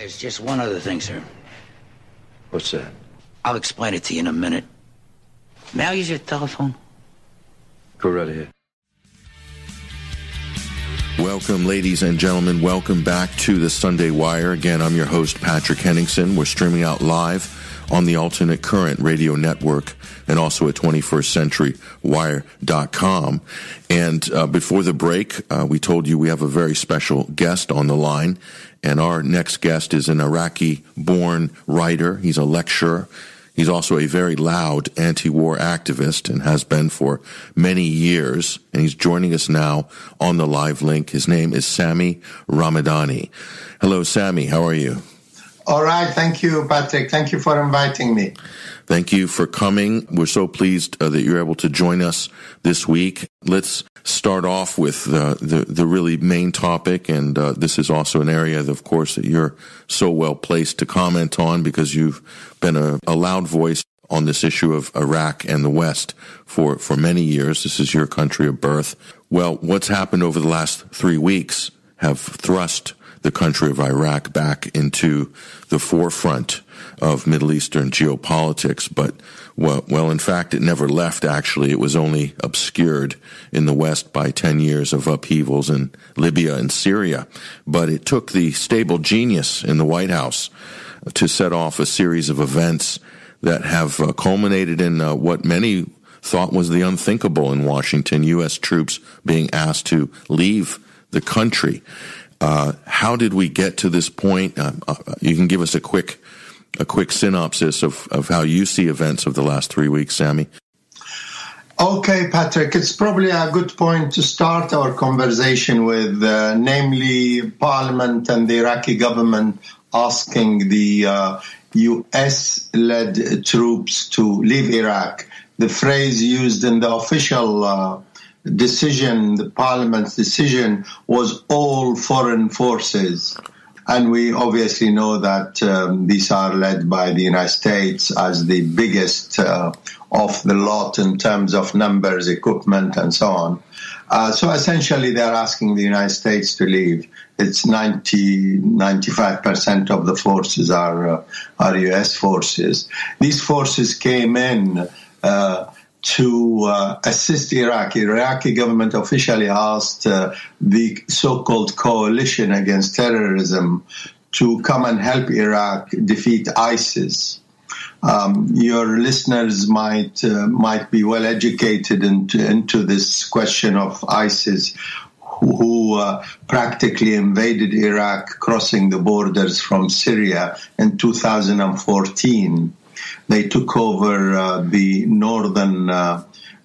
There's just one other thing, sir. What's that? I'll explain it to you in a minute. May I use your telephone? Go right ahead. Welcome, ladies and gentlemen. Welcome back to the Sunday Wire. Again, I'm your host, Patrick Henningsen. We're streaming out live on the Alternate Current Radio Network and also at 21stcenturywire.com. And before the break, we told you we have a very special guest on the line. And our next guest is an Iraqi-born writer. He's a lecturer. He's also a very loud anti-war activist and has been for many years. And he's joining us now on the live link. His name is Sami Ramadani. Hello, Sami. How are you? All right. Thank you, Patrick. Thank you for inviting me. Thank you for coming. We're so pleased that you're able to join us this week. Let's start off with the really main topic, and this is also an area, of course, that you're so well placed to comment on because you've been a loud voice on this issue of Iraq and the West for many years. This is your country of birth. Well, what's happened over the last 3 weeks have thrust the country of Iraq back into the forefront of Middle Eastern geopolitics, but well, in fact, it never left, actually. It was only obscured in the West by 10 years of upheavals in Libya and Syria. But it took the stable genius in the White House to set off a series of events that have culminated in what many thought was the unthinkable in Washington, U.S. troops being asked to leave the country. How did we get to this point? You can give us a quick synopsis of how you see events of the last 3 weeks, Sami. Okay, Patrick, it's probably a good point to start our conversation with, namely Parliament and the Iraqi government asking the U.S.-led troops to leave Iraq. The phrase used in the official decision, the Parliament's decision, was all foreign forces. And we obviously know that these are led by the United States as the biggest of the lot in terms of numbers, equipment, and so on. So essentially, they're asking the United States to leave. It's 95% of the forces are U.S. forces. These forces came in to assist Iraq. Iraqi government officially asked the so-called coalition against terrorism to come and help Iraq defeat ISIS. Your listeners might be well educated into this question of ISIS, who practically invaded Iraq, crossing the borders from Syria in 2014. They took over the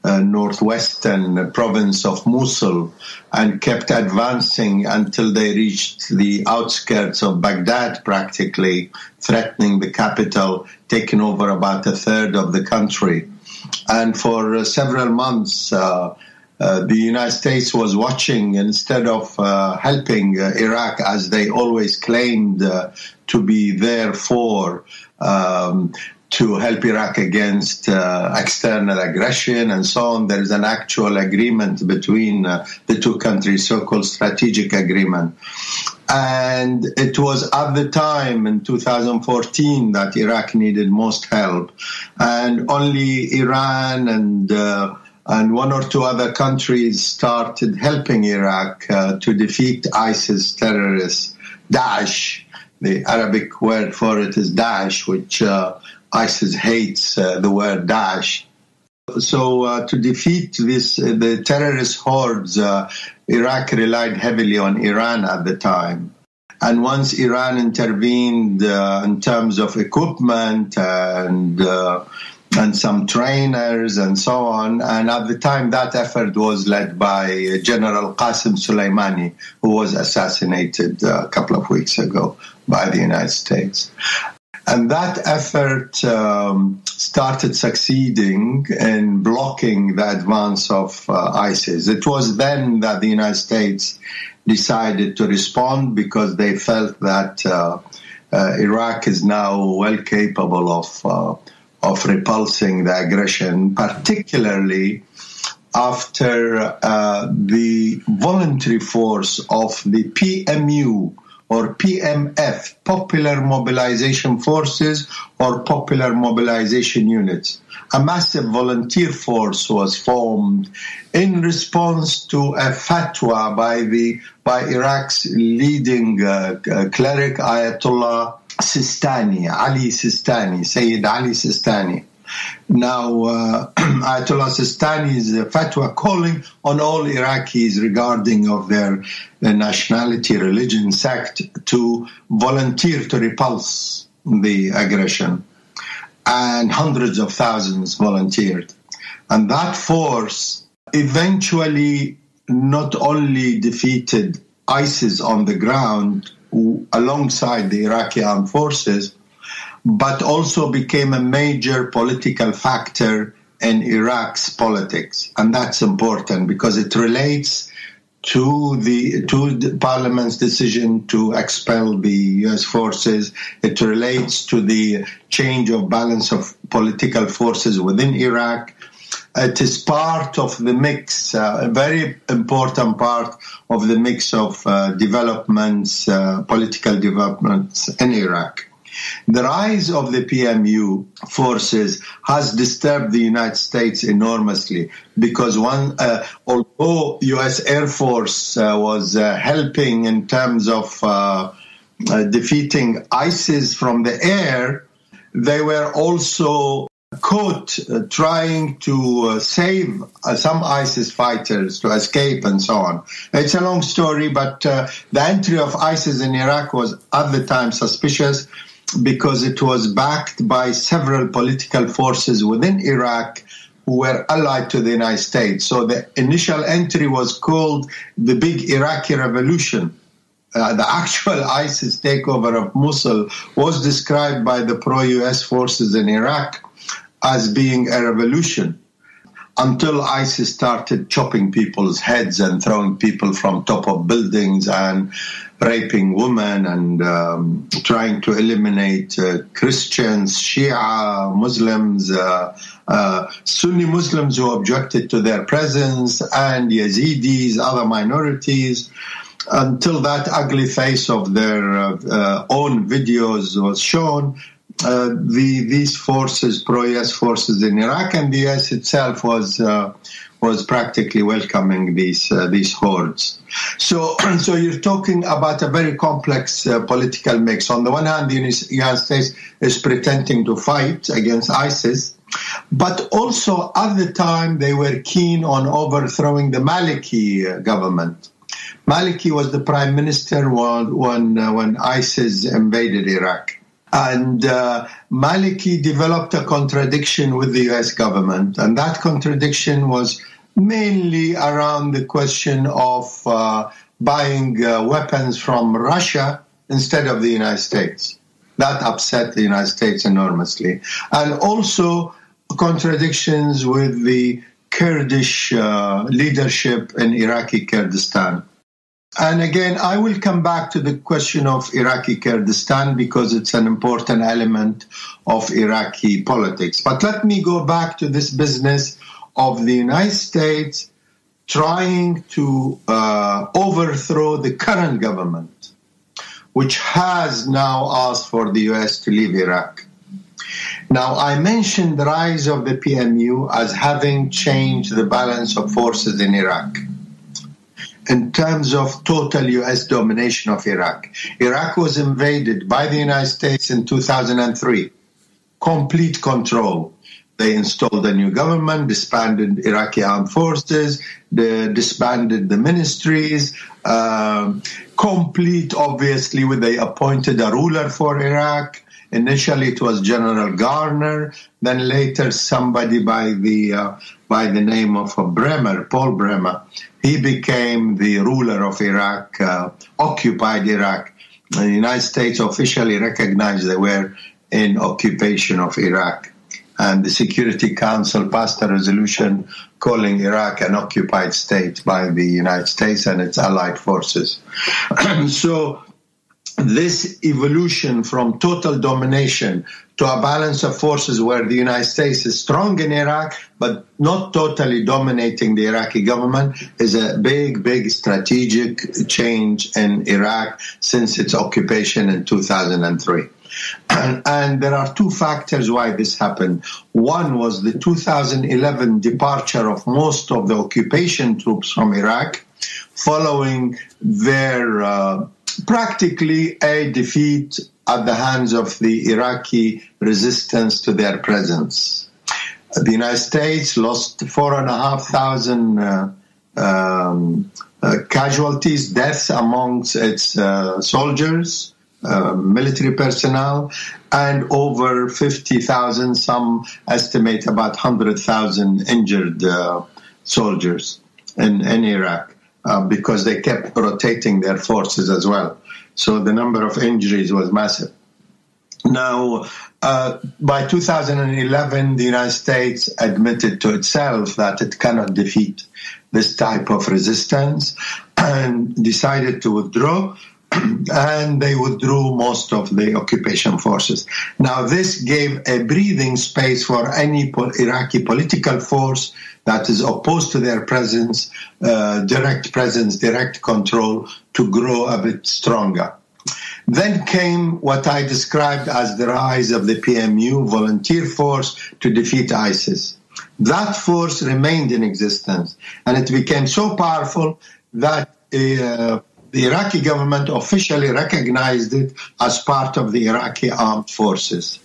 northwestern province of Mosul and kept advancing until they reached the outskirts of Baghdad, practically threatening the capital, taking over about a third of the country. And for several months, the United States was watching instead of helping Iraq, as they always claimed to be there for, to help Iraq against external aggression and so on. There is an actual agreement between the two countries, so-called strategic agreement. And it was at the time in 2014 that Iraq needed most help. And only Iran and one or two other countries started helping Iraq to defeat ISIS terrorists. Daesh, the Arabic word for it is Daesh, which ISIS hates the word Daesh. So to defeat the terrorist hordes, Iraq relied heavily on Iran at the time. And once Iran intervened in terms of equipment and some trainers and so on, and at the time that effort was led by General Qasem Soleimani, who was assassinated a couple of weeks ago by the United States. And that effort started succeeding in blocking the advance of ISIS. It was then that the United States decided to respond because they felt that Iraq is now well capable of repulsing the aggression, particularly after the voluntary force of the PMU, or PMF, Popular Mobilization Forces or Popular Mobilization Units. A massive volunteer force was formed in response to a fatwa by Iraq's leading cleric, Ayatollah Sistani, Sayyid Ali Sistani. Now, Ayatollah Sistani's fatwa calling on all Iraqis regarding of their nationality, religion, sect to volunteer to repulse the aggression. And hundreds of thousands volunteered. And that force eventually not only defeated ISIS on the ground alongside the Iraqi armed forces, but also became a major political factor in Iraq's politics. And that's important because it relates to the Parliament's decision to expel the U.S. forces. It relates to the change of balance of political forces within Iraq. It is part of the mix, a very important part of the mix of developments, political developments in Iraq. The rise of the PMU forces has disturbed the United States enormously because although U.S. Air Force was helping in terms of defeating ISIS from the air, they were also caught trying to save some ISIS fighters to escape and so on. It's a long story, but the entry of ISIS in Iraq was at the time suspicious because it was backed by several political forces within Iraq who were allied to the United States. So the initial entry was called the Big Iraqi Revolution. The actual ISIS takeover of Mosul was described by the pro-US forces in Iraq as being a revolution, until ISIS started chopping people's heads and throwing people from top of buildings and raping women and trying to eliminate Christians, Shia, Muslims, Sunni Muslims who objected to their presence, and Yazidis, other minorities, until that ugly face of their own videos was shown. These forces, pro-US forces in Iraq, and the US itself was practically welcoming these hordes. So you're talking about a very complex political mix. On the one hand, the United States is pretending to fight against ISIS, but also at the time they were keen on overthrowing the Maliki government. Maliki was the prime minister when ISIS invaded Iraq. And Maliki developed a contradiction with the U.S. government, and that contradiction was mainly around the question of buying weapons from Russia instead of the United States. That upset the United States enormously. And also contradictions with the Kurdish leadership in Iraqi Kurdistan. And again, I will come back to the question of Iraqi Kurdistan because it's an important element of Iraqi politics. But let me go back to this business of the United States trying to overthrow the current government, which has now asked for the U.S. to leave Iraq. Now, I mentioned the rise of the PMU as having changed the balance of forces in Iraq. In terms of total U.S. domination of Iraq. Iraq was invaded by the United States in 2003. Complete control. They installed a new government, disbanded Iraqi armed forces, disbanded the ministries, complete, obviously, they appointed a ruler for Iraq. Initially, it was General Garner. Then later, somebody by the name of Paul Bremer. He became the ruler of Iraq, occupied Iraq. The United States officially recognized they were in occupation of Iraq. And the Security Council passed a resolution calling Iraq an occupied state by the United States and its allied forces. So this evolution from total domination to a balance of forces where the United States is strong in Iraq, but not totally dominating the Iraqi government, is a big, big strategic change in Iraq since its occupation in 2003. And there are two factors why this happened. One was the 2011 departure of most of the occupation troops from Iraq, following their practically a defeat at the hands of the Iraqi resistance to their presence. The United States lost 4,500 casualties, deaths amongst its soldiers, military personnel, and over 50,000, some estimate about 100,000 injured soldiers in Iraq. Because they kept rotating their forces as well. So the number of injuries was massive. Now, by 2011, the United States admitted to itself that it cannot defeat this type of resistance and decided to withdraw, and they withdrew most of the occupation forces. Now, this gave a breathing space for any Iraqi political force that is opposed to their presence, direct control, to grow a bit stronger. Then came what I described as the rise of the PMU, volunteer force, to defeat ISIS. That force remained in existence, and it became so powerful that the Iraqi government officially recognized it as part of the Iraqi armed forces.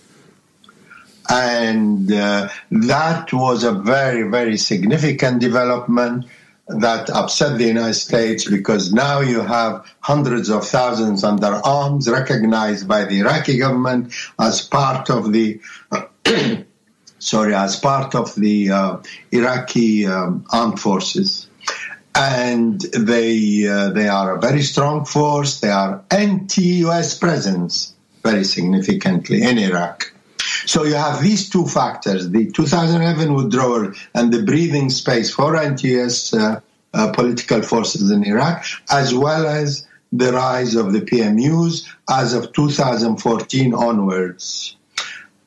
And that was a very, very significant development that upset the United States, because now you have hundreds of thousands under arms recognized by the Iraqi government as part of the Iraqi armed forces. And they are a very strong force. They are anti-U.S. presence very significantly in Iraq. So you have these two factors, the 2011 withdrawal and the breathing space for anti-US political forces in Iraq, as well as the rise of the PMUs as of 2014 onwards.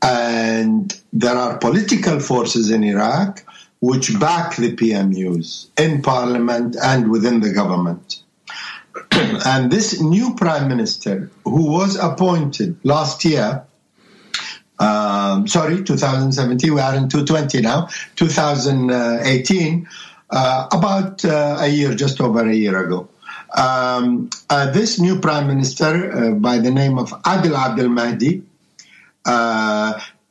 And there are political forces in Iraq which back the PMUs in parliament and within the government. And this new prime minister, who was appointed last year, 2017, we are in 2020 now, 2018, about a year, just over a year ago. This new prime minister, by the name of al-Mouhendis,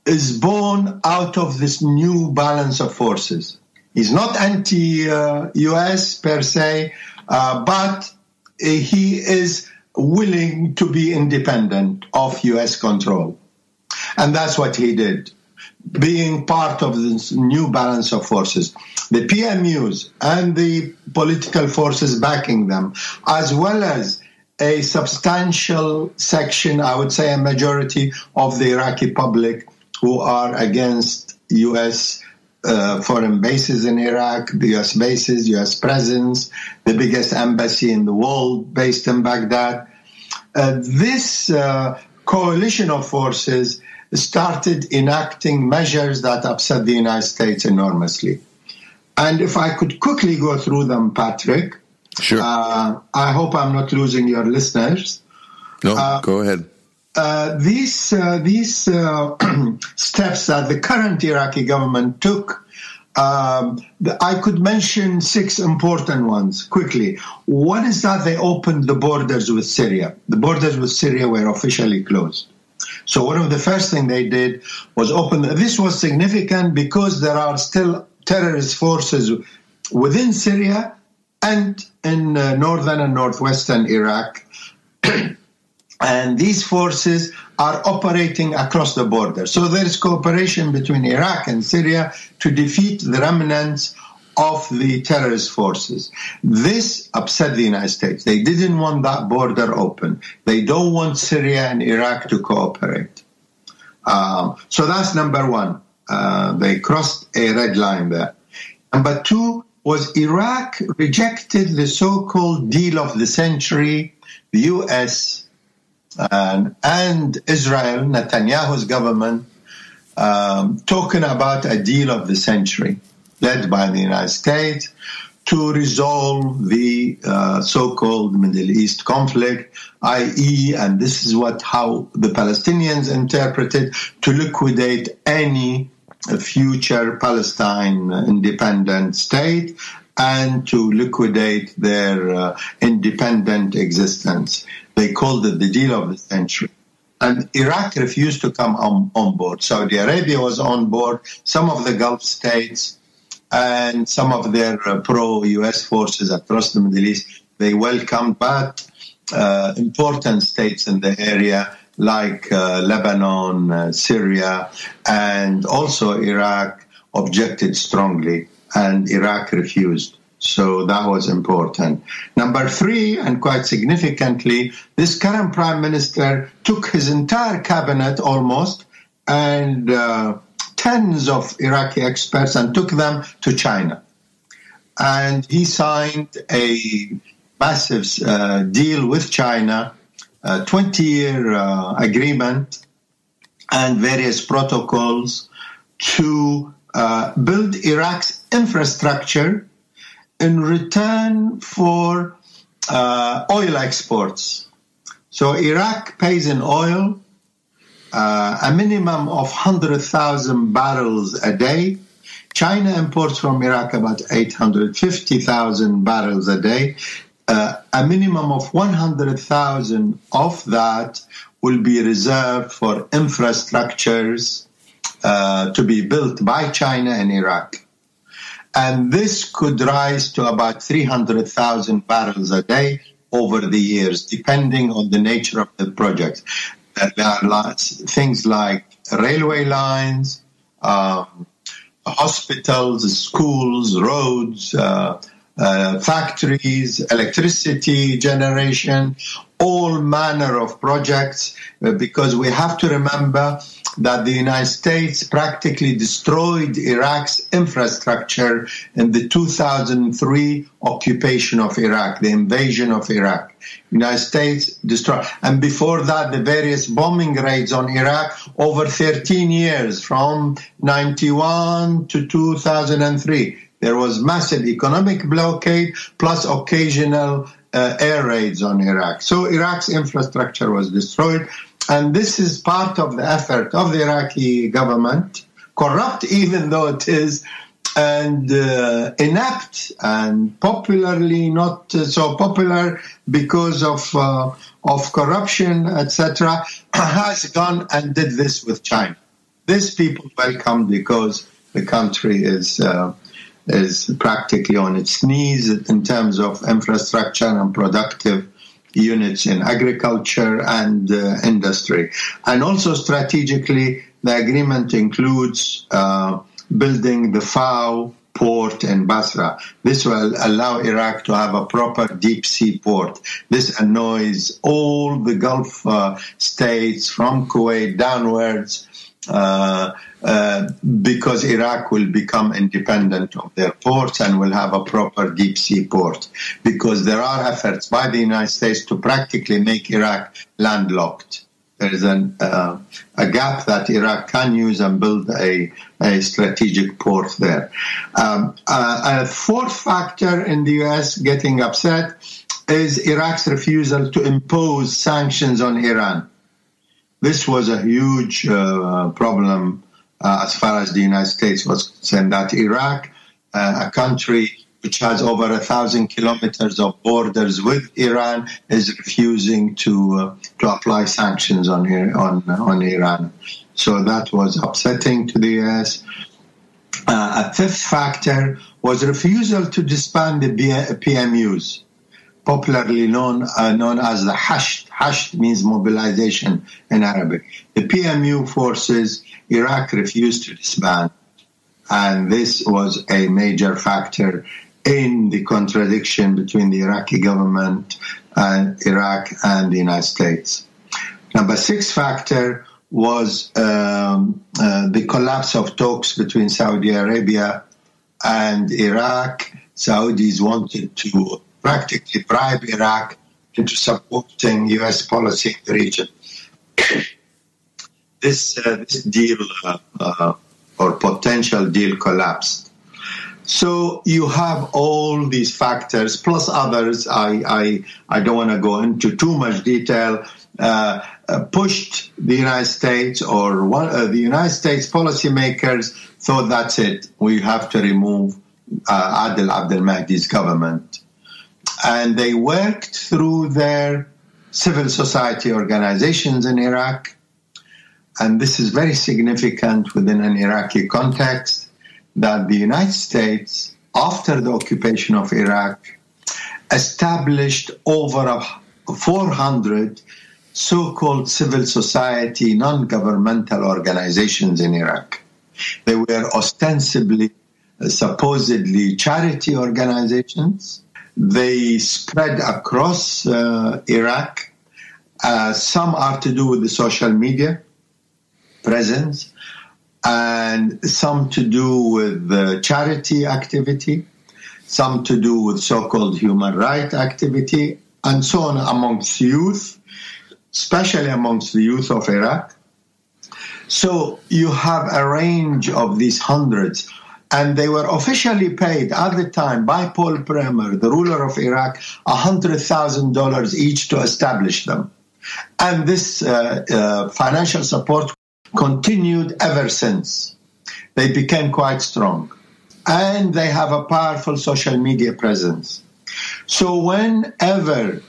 is born out of this new balance of forces. He's not anti-US per se, but he is willing to be independent of US control. And that's what he did, being part of this new balance of forces. The PMUs and the political forces backing them, as well as a substantial section, I would say a majority of the Iraqi public who are against U.S. Foreign bases in Iraq, the U.S. bases, U.S. presence, the biggest embassy in the world based in Baghdad. This coalition of forces started enacting measures that upset the United States enormously. And if I could quickly go through them, Patrick. Sure. I hope I'm not losing your listeners. No, go ahead. These steps that the current Iraqi government took, I could mention 6 important ones quickly. One is that they opened the borders with Syria. The borders with Syria were officially closed. So one of the first things they did was open. This was significant because there are still terrorist forces within Syria and in northern and northwestern Iraq. And these forces are operating across the border. So there is cooperation between Iraq and Syria to defeat the remnants of the terrorist forces. This upset the United States. They didn't want that border open. They don't want Syria and Iraq to cooperate. So that's number one. They crossed a red line there. Number 2 was Iraq rejected the so-called deal of the century, the U.S., and Israel, Netanyahu's government, talking about a deal of the century led by the United States to resolve the so-called Middle East conflict, i.e., and this is how the Palestinians interpret it, to liquidate any future Palestine independent state and to liquidate their independent existence. They called it the deal of the century. And Iraq refused to come on board. Saudi Arabia was on board, some of the Gulf states, and some of their pro-U.S. forces across the Middle East, they welcomed, but important states in the area like Lebanon, Syria, and also Iraq objected strongly, and Iraq refused. So that was important. Number 3, and quite significantly, this current prime minister took his entire cabinet almost and tens of Iraqi experts and took them to China. And he signed a massive deal with China, a 20-year agreement and various protocols to build Iraq's infrastructure in return for oil exports. So Iraq pays in oil a minimum of 100,000 barrels a day. China imports from Iraq about 850,000 barrels a day. A minimum of 100,000 of that will be reserved for infrastructures to be built by China in Iraq. And this could rise to about 300,000 barrels a day over the years, depending on the nature of the project. There are things like railway lines, hospitals, schools, roads, factories, electricity generation, all manner of projects, because we have to remember that the United States practically destroyed Iraq's infrastructure in the 2003 occupation of Iraq, the invasion of Iraq. United States destroyed. And before that, the various bombing raids on Iraq over 13 years, from 91 to 2003. There was massive economic blockade plus occasional air raids on Iraq. So Iraq's infrastructure was destroyed. And this is part of the effort of the Iraqi government, corrupt even though it is, and inept and popularly not so popular because of corruption, etc., has gone and did this with China. This people welcome because the country is practically on its knees in terms of infrastructure and productive units in agriculture and industry. And also strategically, the agreement includes building the FAO port in Basra. This will allow Iraq to have a proper deep sea port. This annoys all the Gulf states from Kuwait downwards, because Iraq will become independent of their ports and will have a proper deep sea port, because there are efforts by the United States to practically make Iraq landlocked. There is a gap that Iraq can use and build a strategic port there. A fourth factor in the U.S. getting upset is Iraq's refusal to impose sanctions on Iran. This was a huge problem as far as the United States was concerned, that Iraq, a country which has over 1,000 kilometers of borders with Iran, is refusing to apply sanctions on Iran. So that was upsetting to the U.S. A fifth factor was refusal to disband the PMUs, popularly known as the Hasht. Hasht means mobilization in Arabic. The PMU forces, Iraq refused to disband. And this was a major factor in the contradiction between the Iraqi government and Iraq and the United States. Number 6 factor was the collapse of talks between Saudi Arabia and Iraq. Saudis wanted to practically bribe Iraq into supporting U.S. policy in the region. This deal or potential deal collapsed. So you have all these factors, plus others, I don't want to go into too much detail, pushed the United States or the United States policymakers thought that's it, we have to remove Adel Abdel Mahdi's government. And they worked through their civil society organizations in Iraq. And this is very significant within an Iraqi context, that the United States, after the occupation of Iraq, established over 400 so-called civil society, non-governmental organizations in Iraq. They were ostensibly, supposedly charity organizations. They spread across Iraq. Some are to do with the social media presence, and some to do with charity activity, some to do with so-called human rights activity, and so on amongst youth, especially amongst the youth of Iraq. So you have a range of these hundreds, and they were officially paid at the time by Paul Bremer, the ruler of Iraq, $100,000 each to establish them. And this financial support continued ever since. They became quite strong. And they have a powerful social media presence. So whenever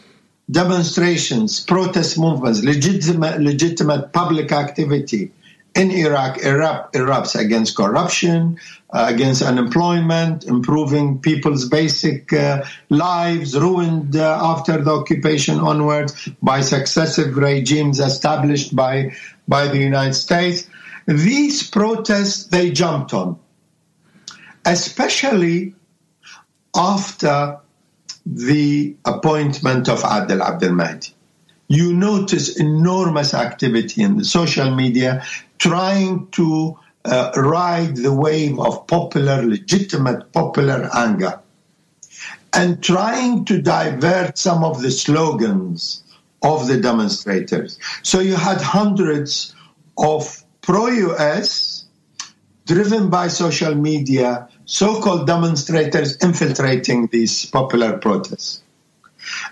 demonstrations, protest movements, legitimate public activity in Iraq erupts against corruption, against unemployment, improving people's basic lives, ruined after the occupation onwards by successive regimes established by the United States. These protests, they jumped on, especially after the appointment of Adel Abdel Mahdi. You notice enormous activity in the social media trying to ride the wave of legitimate popular anger, and trying to divert some of the slogans of the demonstrators. So you had hundreds of pro-US, driven by social media, so-called demonstrators infiltrating these popular protests.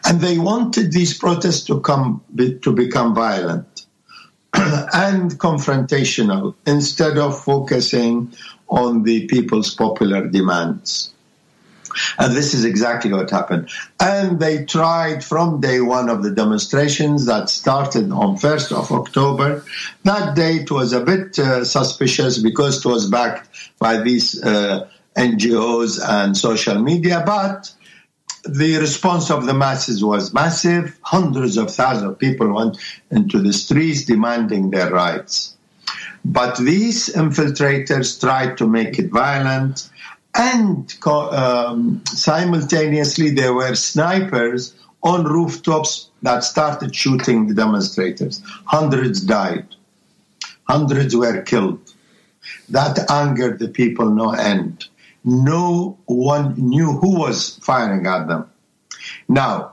And they wanted these protests to become violent and confrontational instead of focusing on the people's popular demands. And this is exactly what happened. And they tried from day one of the demonstrations that started on 1st of October. That day it was a bit suspicious because it was backed by these NGOs and social media, but the response of the masses was massive. Hundreds of thousands of people went into the streets demanding their rights. But these infiltrators tried to make it violent, and simultaneously there were snipers on rooftops that started shooting the demonstrators. Hundreds died. Hundreds were killed. That angered the people no end. No one knew who was firing at them. Now,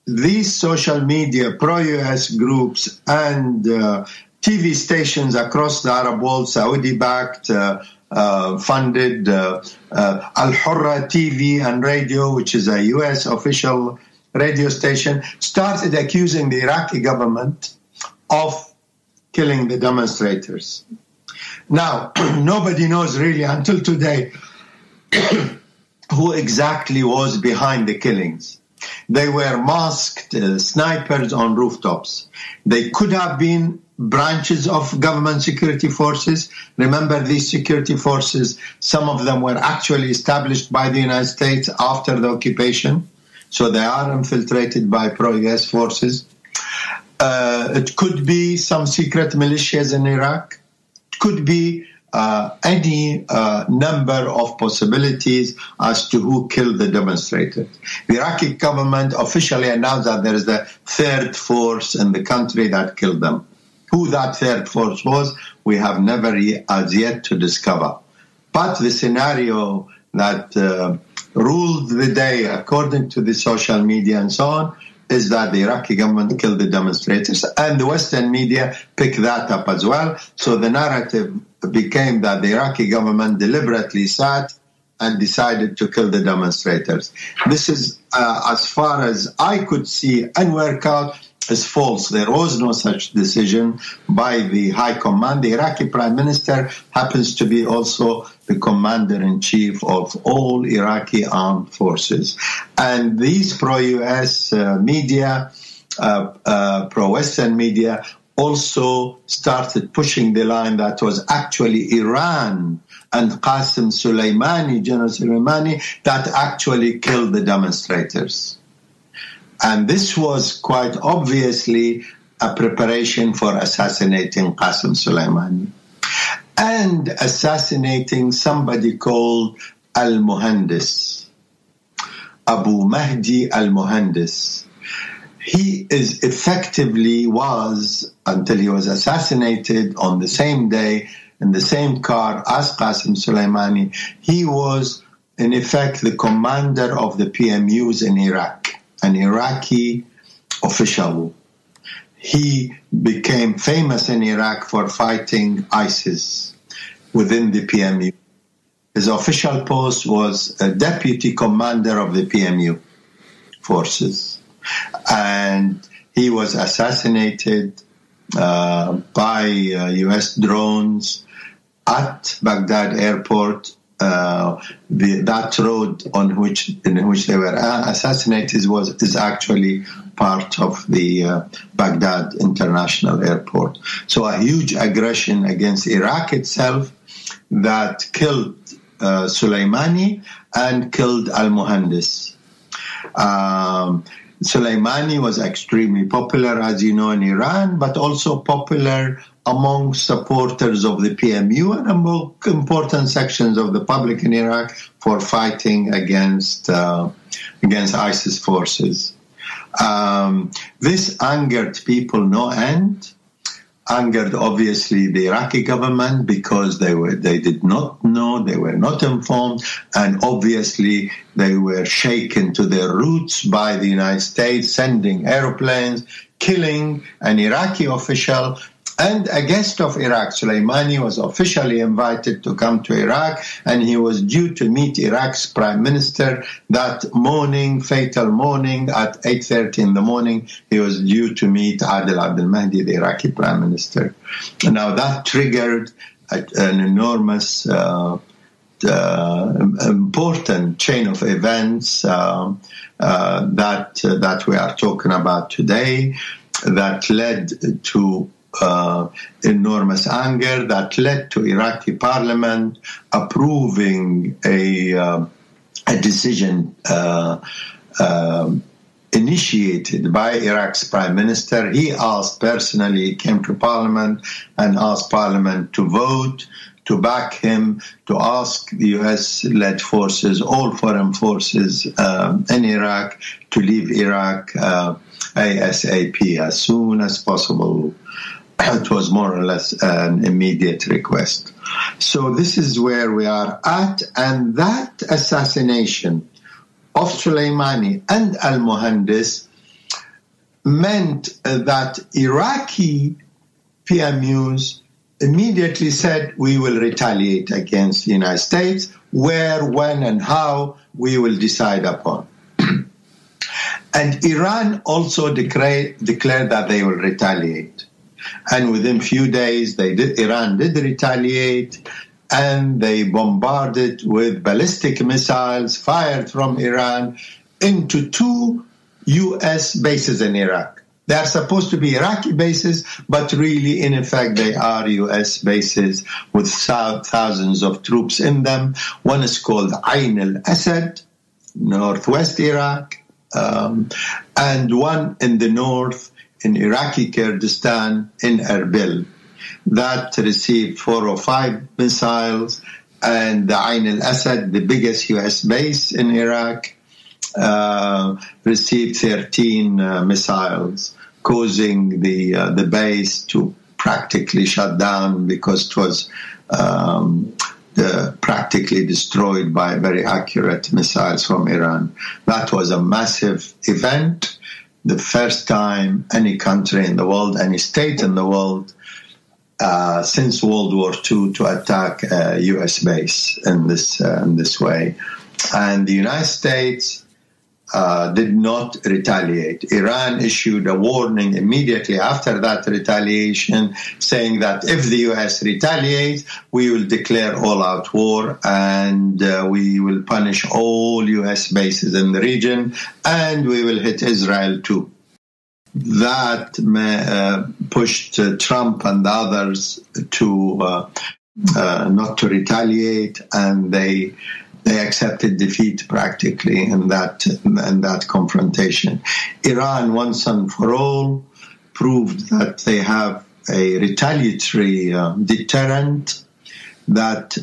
these social media pro-US groups and TV stations across the Arab world, Saudi-backed, funded, Al-Hurra TV and radio, which is a US official radio station, started accusing the Iraqi government of killing the demonstrators. Now, nobody knows really until today who exactly was behind the killings. They were masked snipers on rooftops. They could have been branches of government security forces. Remember, these security forces, some of them were actually established by the United States after the occupation, so they are infiltrated by pro-US forces. It could be some secret militias in Iraq. It could be any number of possibilities as to who killed the demonstrators. The Iraqi government officially announced that there is a third force in the country that killed them. Who that third force was, we have never as yet to discover. But the scenario that ruled the day, according to the social media and so on, is that the Iraqi government killed the demonstrators, and the Western media picked that up as well. So the narrative became that the Iraqi government deliberately sat and decided to kill the demonstrators. This is, as far as I could see and work out, is false. There was no such decision by the High Command. The Iraqi Prime Minister happens to be also the Commander-in-Chief of all Iraqi armed forces. And these pro-US media, pro-Western media, also started pushing the line that was actually Iran and Qasem Soleimani, General Soleimani, that actually killed the demonstrators. And this was quite obviously a preparation for assassinating Qasem Soleimani and assassinating somebody called al-Mouhendis, Abu Mahdi al-Mouhendis. He is effectively was, until he was assassinated on the same day, in the same car as Qasem Soleimani, he was in effect the commander of the PMUs in Iraq, an Iraqi official. He became famous in Iraq for fighting ISIS within the PMU. His official post was a deputy commander of the PMU forces. And he was assassinated by US drones at Baghdad airport. That road in which they were assassinated is actually part of the Baghdad International Airport. So a huge aggression against Iraq itself that killed Soleimani and killed al-Mouhendis. Soleimani was extremely popular, as you know, in Iran, but also popular among supporters of the PMU and among important sections of the public in Iraq for fighting against ISIS forces. This angered people no end. Angered obviously the Iraqi government because they did not know, they were not informed, and obviously they were shaken to their roots by the United States sending airplanes, killing an Iraqi official and a guest of Iraq. Soleimani was officially invited to come to Iraq, and he was due to meet Iraq's prime minister that morning, fatal morning, at 8:30 in the morning. He was due to meet al-Mahdi, the Iraqi prime minister. Now that triggered an enormous, important chain of events that we are talking about today, that led to enormous anger, that led to Iraqi Parliament approving a decision initiated by Iraq's Prime Minister. He asked personally, came to Parliament and asked Parliament to vote, to back him, to ask the US-led forces, all foreign forces in Iraq, to leave Iraq ASAP, as soon as possible. It was more or less an immediate request. So this is where we are at, and that assassination of Soleimani and al-Mouhendis meant that Iraqi PMUs immediately said, we will retaliate against the United States, where, when, and how we will decide upon. And Iran also declared that they will retaliate. And within few days, Iran did retaliate, and they bombarded with ballistic missiles fired from Iran into 2 U.S. bases in Iraq. They are supposed to be Iraqi bases, but really, in effect, they are U.S. bases with thousands of troops in them. One is called Ain al-Asad, northwest Iraq, and one in the north, in Iraqi Kurdistan, in Erbil, that received 4 or 5 missiles, and the Ain al-Asad, the biggest U.S. base in Iraq, received 13 missiles, causing the base to practically shut down because it was practically destroyed by very accurate missiles from Iran. That was a massive event. the first time any country in the world, any state in the world, since World War II to attack a U.S. base in this way. And the United States did not retaliate. Iran issued a warning immediately after that retaliation, saying that if the U.S. retaliates, we will declare all-out war and we will punish all U.S. bases in the region, and we will hit Israel too. That pushed Trump and the others to not to retaliate, and they accepted defeat practically in that confrontation. Iran, once and for all, proved that they have a retaliatory deterrent that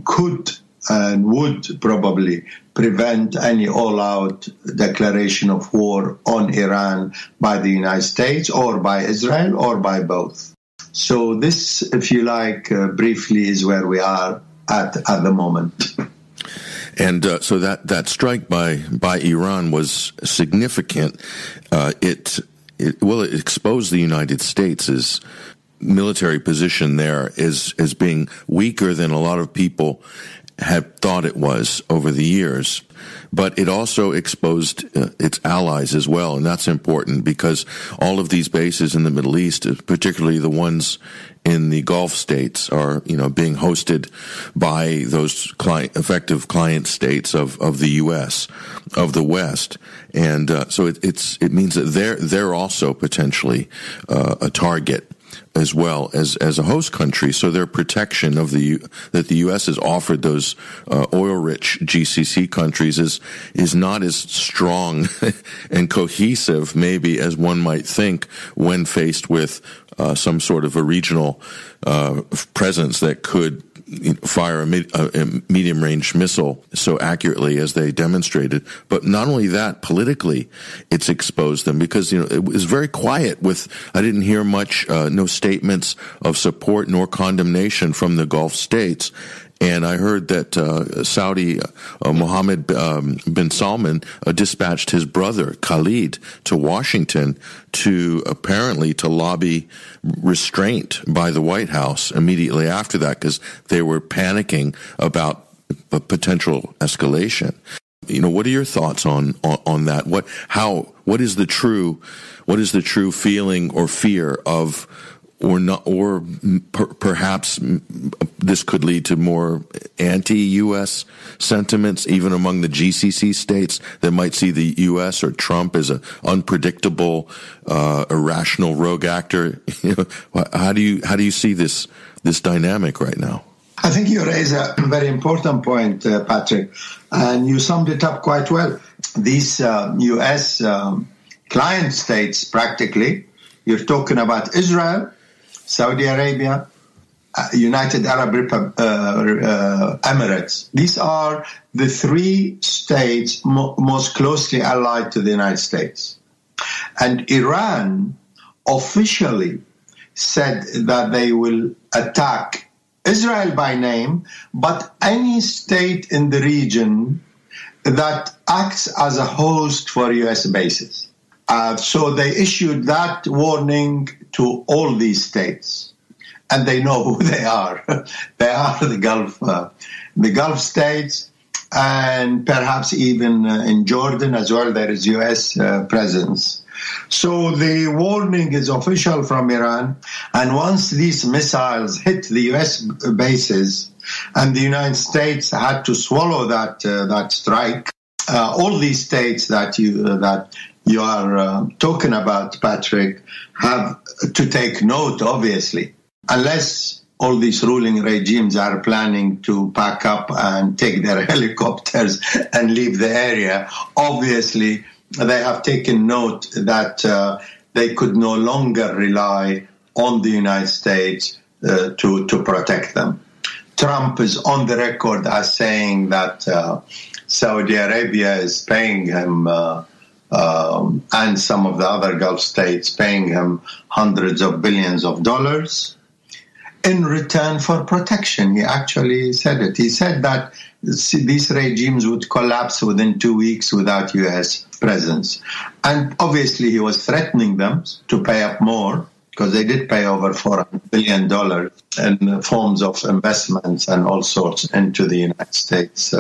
could and would probably prevent any all-out declaration of war on Iran by the United States or by Israel or by both. So this, if you like, briefly is where we are at the moment. And so that strike by Iran was significant. It exposed the United States' military position there as being weaker than a lot of people had thought it was over the years. But it also exposed its allies as well, and that's important because all of these bases in the Middle East, particularly the ones in the Gulf states, are being hosted by those effective client states of the U.S., of the West, and so it means that they're also potentially a target as well as a host country. So their protection of that the U.S. has offered those oil-rich GCC countries is not as strong and cohesive maybe as one might think when faced with some sort of a regional presence that could fire a medium-range missile so accurately as they demonstrated. But not only that, politically, it's exposed them because, it was very quiet I didn't hear much, no statements of support nor condemnation from the Gulf states. And I heard that Saudi Mohammed bin Salman dispatched his brother Khalid to Washington to lobby restraint by the White House immediately after that because they were panicking about a potential escalation. What are your thoughts on that? What is the true feeling or fear of? Or not, or perhaps this could lead to more anti-U.S. sentiments, even among the GCC states that might see the U.S. or Trump as an unpredictable, irrational rogue actor. How do you see this dynamic right now? I think you raise a very important point, Patrick, and you summed it up quite well. These U.S. client states, practically, you're talking about Israel, Saudi Arabia, United Arab Emirates. These are the three states most closely allied to the United States. And Iran officially said that they will attack Israel by name, but any state in the region that acts as a host for U.S. bases. So they issued that warning to all these states, and they know who they are. They are the Gulf states, and perhaps even in Jordan as well. There is U.S. presence. So the warning is official from Iran, and once these missiles hit the U.S. bases, and the United States had to swallow that strike, all these states that you are talking about, Patrick, have to take note, obviously. Unless all these ruling regimes are planning to pack up and take their helicopters and leave the area, obviously they have taken note that they could no longer rely on the United States to protect them. Trump is on the record as saying that Saudi Arabia is paying him and some of the other Gulf states paying him hundreds of billions of dollars. in return for protection. He actually said it. He said that these regimes would collapse within 2 weeks without U.S. presence. And obviously he was threatening them to pay up more, because they did pay over $400 billion in forms of investments and all sorts into the United States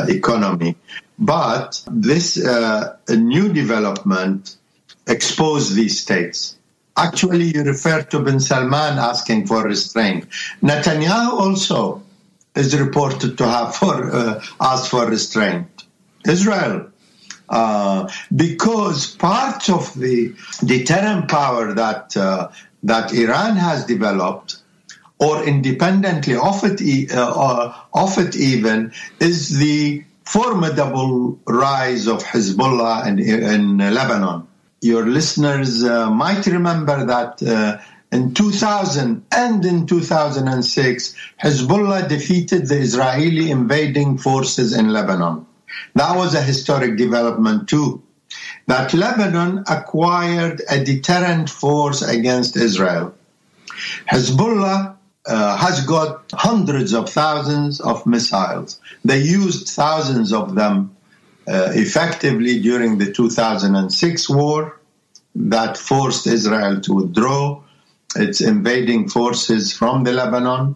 economy. But this new development exposed these states. Actually, you refer to bin Salman asking for restraint. Netanyahu also is reported to have asked for restraint. Israel. Because part of the deterrent power that Iran has developed, or independently of it even, is the formidable rise of Hezbollah in Lebanon. Your listeners might remember that in 2000 and in 2006, Hezbollah defeated the Israeli invading forces in Lebanon. That was a historic development too, that Lebanon acquired a deterrent force against Israel. Hezbollah has got hundreds of thousands of missiles. They used thousands of them effectively during the 2006 war that forced Israel to withdraw its invading forces from the Lebanon.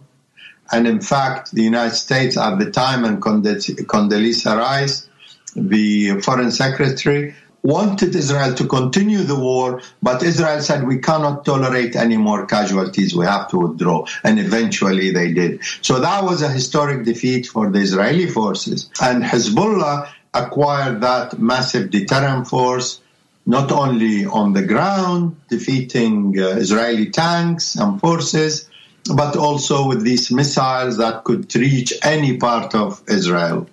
And in fact, the United States at the time, and Condoleezza Rice, the foreign secretary, wanted Israel to continue the war, but Israel said, we cannot tolerate any more casualties, we have to withdraw. And eventually they did. So that was a historic defeat for the Israeli forces. And Hezbollah acquired that massive deterrent force, not only on the ground, defeating Israeli tanks and forces, but also with these missiles that could reach any part of Israel.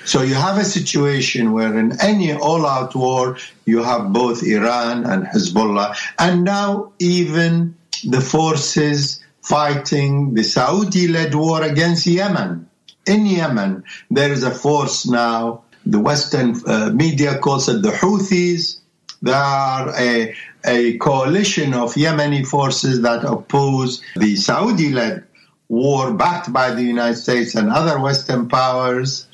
So you have a situation where in any all-out war, you have both Iran and Hezbollah, and now even the forces fighting the Saudi-led war against Yemen. In Yemen, there is a force now, the Western media calls it the Houthis. They are a coalition of Yemeni forces that oppose the Saudi-led war backed by the United States and other Western powers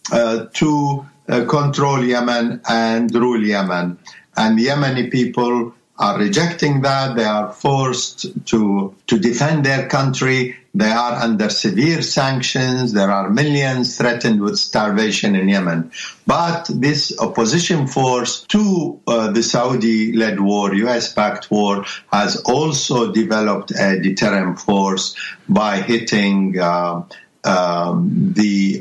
to control Yemen and rule Yemen. And the Yemeni people are rejecting that. They are forced to defend their country. They are under severe sanctions. There are millions threatened with starvation in Yemen. But this opposition force to the Saudi-led war, US-backed war, has also developed a deterrent force by hitting the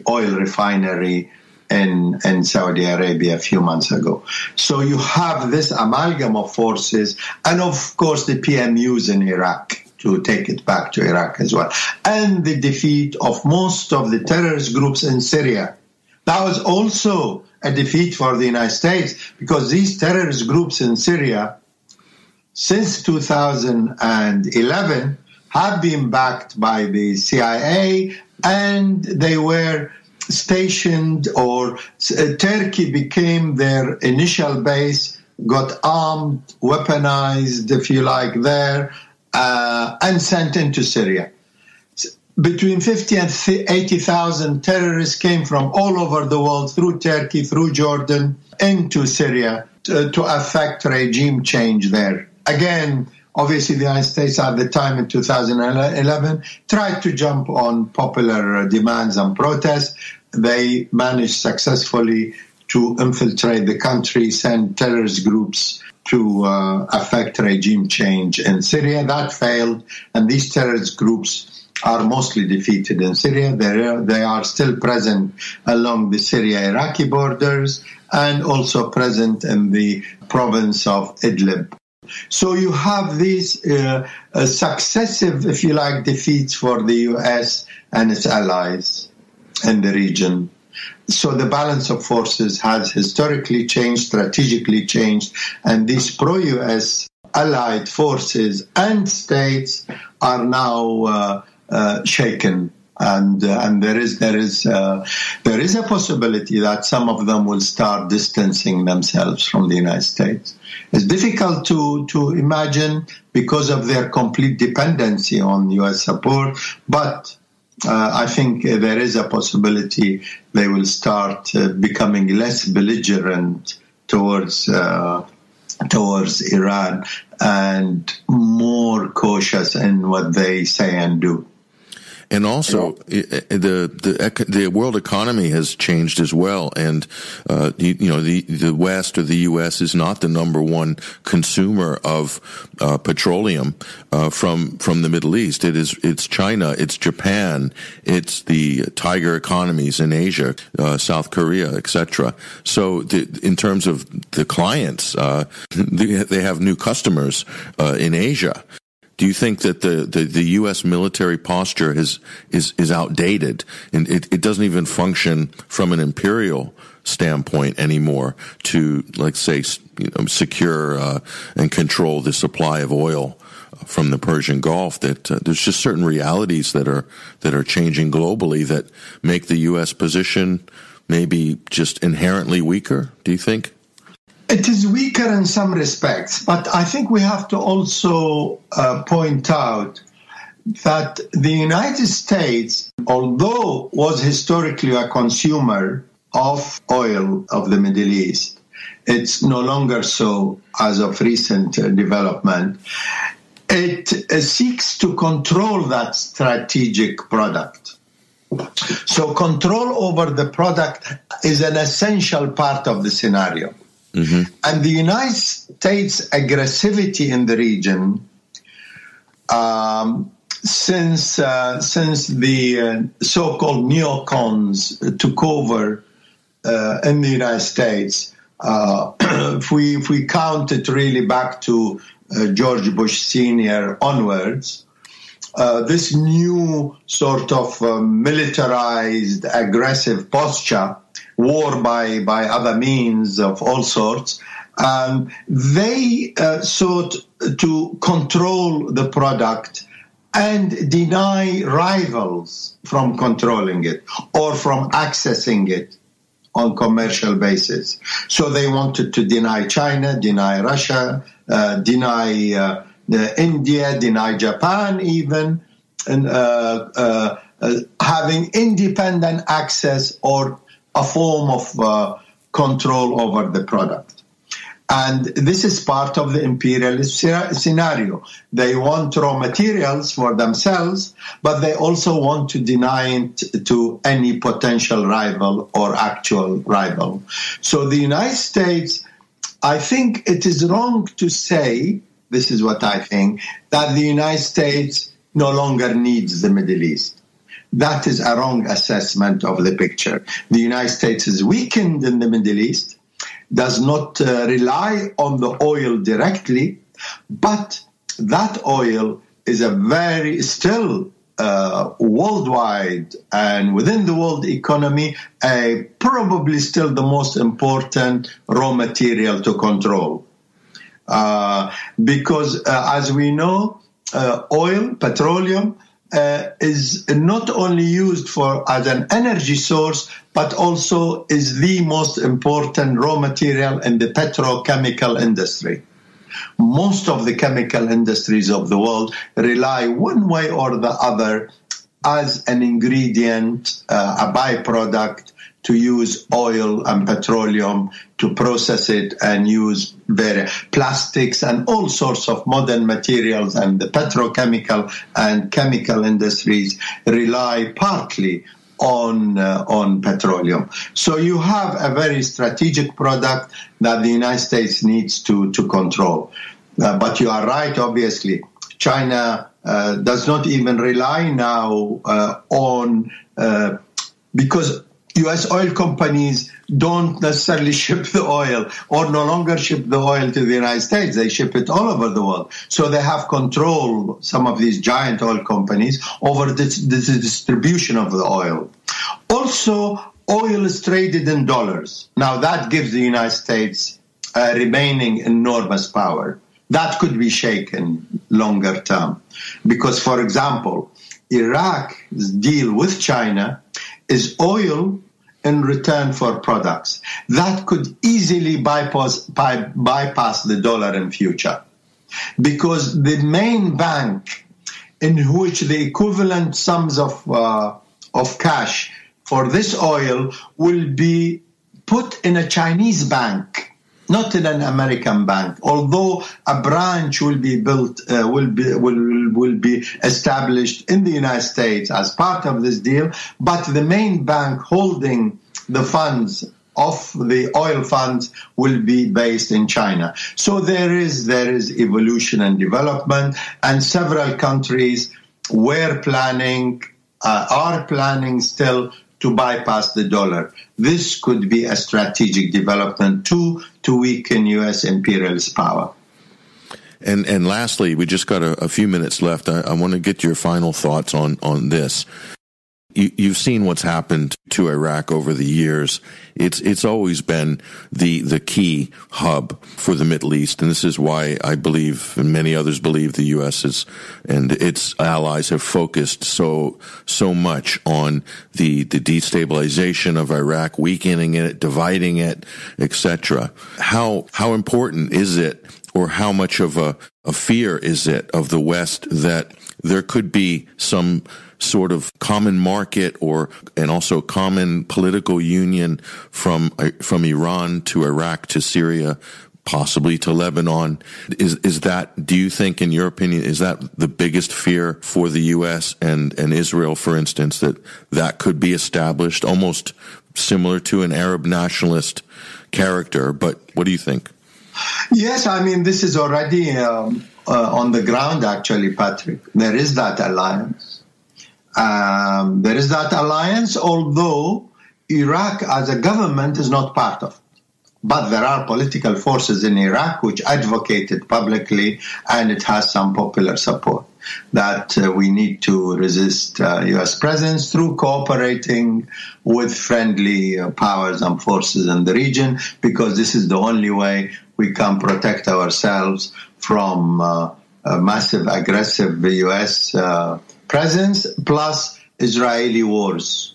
oil refinery in Saudi Arabia a few months ago. So you have this amalgam of forces, and of course the PMUs in Iraq, to take it back to Iraq as well, and the defeat of most of the terrorist groups in Syria. That was also a defeat for the United States, because these terrorist groups in Syria, since 2011, have been backed by the CIA, and they were stationed, or Turkey became their initial base, got armed, weaponized, if you like, there, and sent into Syria. Between 50 and 80,000 terrorists came from all over the world, through Turkey, through Jordan, into Syria to affect regime change there. Again, obviously, the United States at the time in 2011 tried to jump on popular demands and protests. They managed successfully to infiltrate the country, send terrorist groups to affect regime change in Syria. That failed, and these terrorist groups are mostly defeated in Syria. They are still present along the Syria-Iraqi borders and also present in the province of Idlib. So you have these successive, if you like, defeats for the U.S. and its allies in the region. So the balance of forces has historically changed, strategically changed, and these pro-U.S. allied forces and states are now shaken. And there is a possibility that some of them will start distancing themselves from the United States. It's difficult to imagine because of their complete dependency on U.S. support, but I think there is a possibility they will start becoming less belligerent towards Iran and more cautious in what they say and do. And also, the world economy has changed as well, and the West or the U.S. is not the number one consumer of petroleum from the Middle East. It's China, it's Japan, it's the tiger economies in Asia, South Korea, etc. So, in terms of the clients, they have new customers in Asia. Do you think that the U.S. military posture is outdated, and it doesn't even function from an imperial standpoint anymore to, like, say, secure and control the supply of oil from the Persian Gulf? That there's just certain realities that are changing globally that make the U.S. position maybe just inherently weaker. Do you think? It is weaker in some respects, but I think we have to also point out that the United States, although was historically a consumer of oil of the Middle East, it's no longer so as of recent development. It seeks to control that strategic product. So control over the product is an essential part of the scenario. Mm-hmm. And the United States' aggressivity in the region, since the so-called neocons took over in the United States, if we count it really back to George Bush Sr. onwards, this new sort of militarized, aggressive posture, war by other means of all sorts, they sought to control the product and deny rivals from controlling it or from accessing it on commercial basis. So they wanted to deny China, deny Russia, deny India, deny Japan even, and having independent access or a form of control over the product. And this is part of the imperialist scenario. They want raw materials for themselves, but they also want to deny it to any potential rival or actual rival. So the United States, I think it is wrong to say, this is what I think, that the United States no longer needs the Middle East. That is a wrong assessment of the picture. The United States is weakened in the Middle East, does not rely on the oil directly, but that oil is a very still worldwide and within the world economy, probably still the most important raw material to control. Because as we know, oil, petroleum, is not only used as an energy source, but also is the most important raw material in the petrochemical industry. Most of the chemical industries of the world rely one way or the other as an ingredient, a byproduct, to use oil and petroleum to process it and use their plastics and all sorts of modern materials, and the petrochemical and chemical industries rely partly on petroleum. So you have a very strategic product that the United States needs to control. But you are right, obviously. China does not even rely now on, because U.S. oil companies don't necessarily ship the oil or no longer ship the oil to the United States. They ship it all over the world. So they have control, some of these giant oil companies, over the distribution of the oil. Also, oil is traded in dollars. Now, that gives the United States remaining enormous power. That could be shaken longer term. Because, for example, Iraq's deal with China is oil in return for products. That could easily bypass the dollar in future, because the main bank in which the equivalent sums of cash for this oil will be put in a Chinese bank, not in an American bank. Although a branch will be built, will be established in the United States as part of this deal, but the main bank holding the funds of the oil funds will be based in China. So there is evolution and development, and several countries are planning still to bypass the dollar. This could be a strategic development to weaken U.S. imperialist power. And lastly, we just got a few minutes left. I want to get your final thoughts on this. You've seen what's happened to Iraq over the years. It's always been the key hub for the Middle East, and this is why I believe, and many others believe, the U.S. and its allies have focused so much on the destabilization of Iraq, weakening it, dividing it, etc. How important is it, or how much of a fear is it of the West that there could be some sort of common market and also common political union from Iran to Iraq to Syria, possibly to Lebanon? Is that, do you think, in your opinion, is that the biggest fear for the U.S. and Israel, for instance, that could be established, almost similar to an Arab nationalist character? But what do you think? Yes, I mean, this is already on the ground, actually, Patrick. There is that alliance. Although Iraq as a government is not part of it. But there are political forces in Iraq which advocate it publicly, and it has some popular support that we need to resist U.S. presence through cooperating with friendly powers and forces in the region, because this is the only way we can protect ourselves from a massive, aggressive U.S. presence, plus Israeli wars,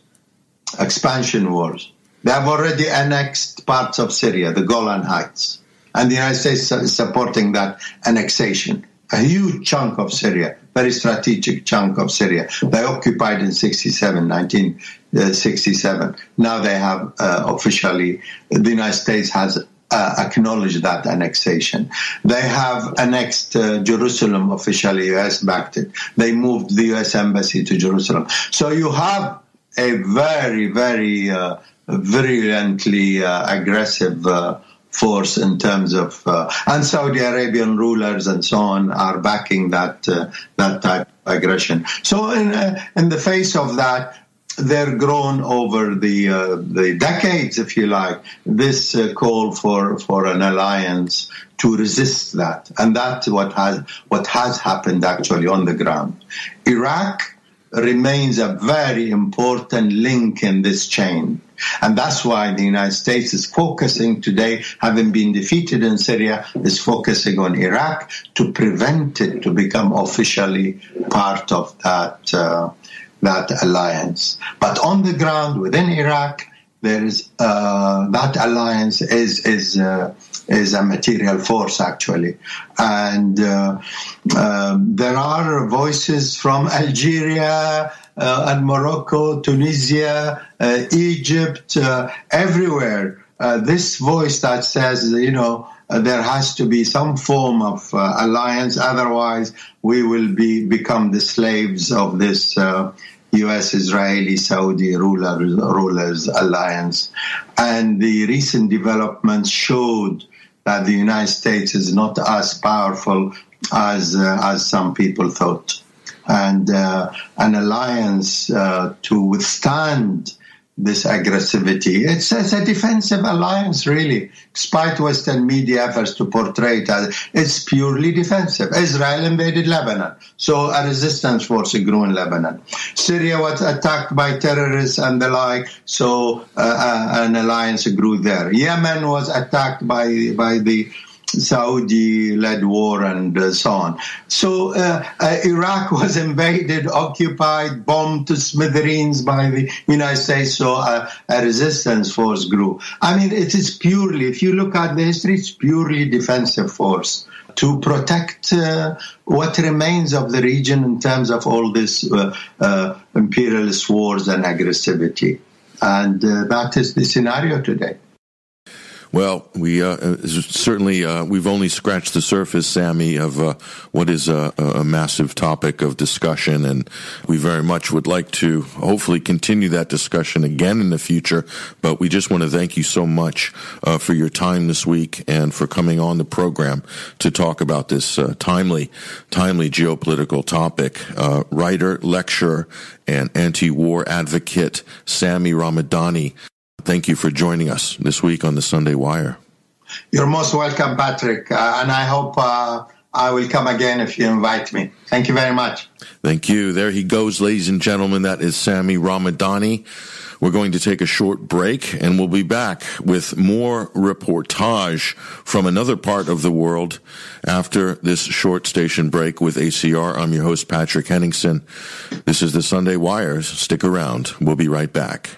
expansion wars. They have already annexed parts of Syria, the Golan Heights, and the United States is supporting that annexation. A huge chunk of Syria, very strategic chunk of Syria. They occupied in 1967. Now they have officially, the United States has acknowledged that annexation. They have annexed Jerusalem officially. U.S. backed it. They moved the U.S. embassy to Jerusalem. So you have a very, very virulently aggressive force in terms of, and Saudi Arabian rulers and so on are backing that type of aggression. So in the face of that, they're grown over the decades, if you like, this call for an alliance to resist that. And that's what has happened actually on the ground. Iraq remains a very important link in this chain. And that's why the United States is focusing today, having been defeated in Syria, is focusing on Iraq to prevent it to become officially part of that alliance. But on the ground within Iraq, there is that alliance is a material force actually, and there are voices from Algeria and Morocco, Tunisia, Egypt, everywhere. This voice that says, there has to be some form of alliance, otherwise we will become the slaves of this U.S., Israeli, Saudi rulers alliance. And the recent developments showed that the United States is not as powerful as some people thought. And an alliance to withstand this aggressivity. It's a defensive alliance, really, despite Western media efforts to portray it as it's purely defensive. Israel invaded Lebanon, so a resistance force grew in Lebanon. Syria was attacked by terrorists and the like, so an alliance grew there. Yemen was attacked by the Saudi-led war and so on. So Iraq was invaded, occupied, bombed to smithereens by the United States, so a resistance force grew. I mean, it is purely, if you look at the history, it's purely defensive force to protect what remains of the region in terms of all this imperialist wars and aggressivity. And that is the scenario today. Well, we certainly we've only scratched the surface, Sami, of what is a massive topic of discussion, and we very much would like to hopefully continue that discussion again in the future. But we just want to thank you so much for your time this week and for coming on the program to talk about this timely geopolitical topic. Writer, lecturer, and anti-war advocate Sami Ramadani. Thank you for joining us this week on the Sunday Wire. You're most welcome, Patrick, and I hope I will come again if you invite me. Thank you very much. Thank you. There he goes, ladies and gentlemen. That is Sami Ramadani. We're going to take a short break, and we'll be back with more reportage from another part of the world after this short station break with ACR. I'm your host, Patrick Henningsen. This is the Sunday Wires. Stick around. We'll be right back.